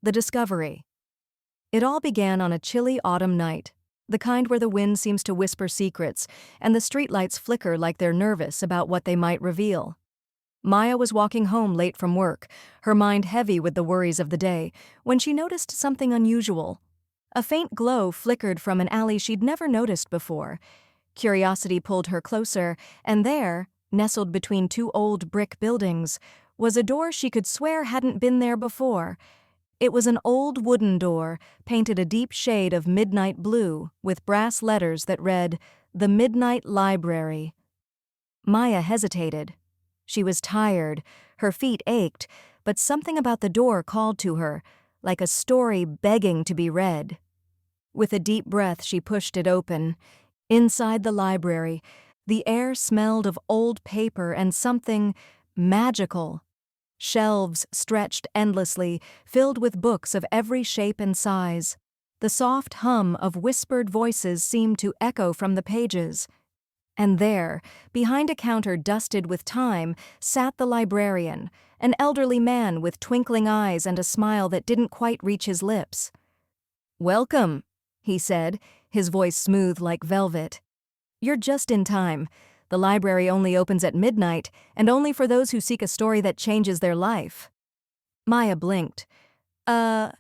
The Discovery. It all began on a chilly autumn night, the kind where the wind seems to whisper secrets and the streetlights flicker like they're nervous about what they might reveal. Maya was walking home late from work, her mind heavy with the worries of the day, when she noticed something unusual. A faint glow flickered from an alley she'd never noticed before. Curiosity pulled her closer, and there, nestled between two old brick buildings, was a door she could swear hadn't been there before. It was an old wooden door, painted a deep shade of midnight blue, with brass letters that read, "The Midnight Library." Maya hesitated. She was tired, her feet ached, but something about the door called to her, like a story begging to be read. With a deep breath, she pushed it open. Inside the library, the air smelled of old paper and something magical. Shelves stretched endlessly, filled with books of every shape and size. The soft hum of whispered voices seemed to echo from the pages. And there, behind a counter dusted with time, sat the librarian, an elderly man with twinkling eyes and a smile that didn't quite reach his lips. "Welcome," he said, his voice smooth like velvet. "You're just in time. The library only opens at midnight, and only for those who seek a story that changes their life." Maya blinked. I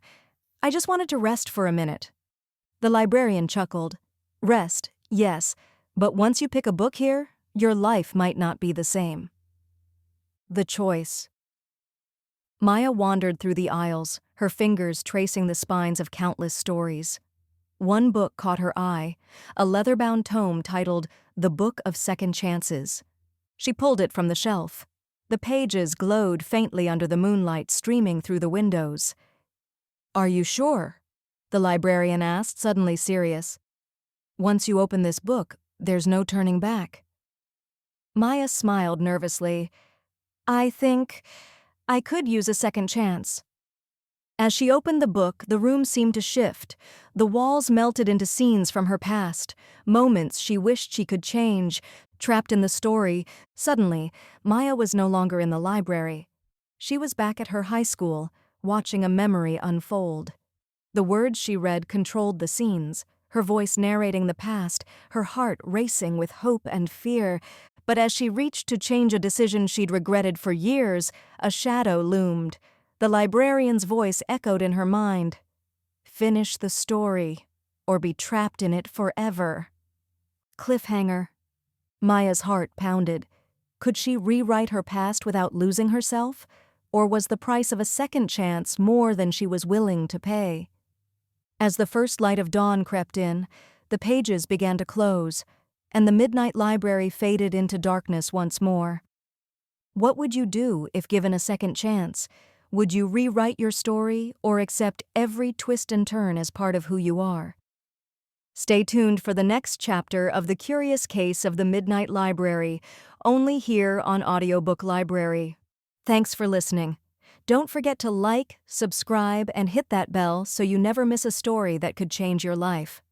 just wanted to rest for a minute." The librarian chuckled. "Rest, yes, but once you pick a book here, your life might not be the same." The Choice. Maya wandered through the aisles, her fingers tracing the spines of countless stories. One book caught her eye, a leather-bound tome titled The Book of Second Chances. She pulled it from the shelf. The pages glowed faintly under the moonlight streaming through the windows. "Are you sure?" the librarian asked, suddenly serious. "Once you open this book, there's no turning back." Maya smiled nervously. "I think I could use a second chance." As she opened the book, the room seemed to shift. The walls melted into scenes from her past, moments she wished she could change. Trapped in the story, suddenly, Maya was no longer in the library. She was back at her high school, watching a memory unfold. The words she read controlled the scenes, her voice narrating the past, her heart racing with hope and fear. But as she reached to change a decision she'd regretted for years, a shadow loomed. The librarian's voice echoed in her mind. "Finish the story, or be trapped in it forever." Cliffhanger. Maya's heart pounded. Could she rewrite her past without losing herself? Or was the price of a second chance more than she was willing to pay? As the first light of dawn crept in, the pages began to close, and the midnight library faded into darkness once more. What would you do if given a second chance? Would you rewrite your story or accept every twist and turn as part of who you are? Stay tuned for the next chapter of The Curious Case of the Midnight Library, only here on Audiobook Library. Thanks for listening. Don't forget to like, subscribe, and hit that bell so you never miss a story that could change your life.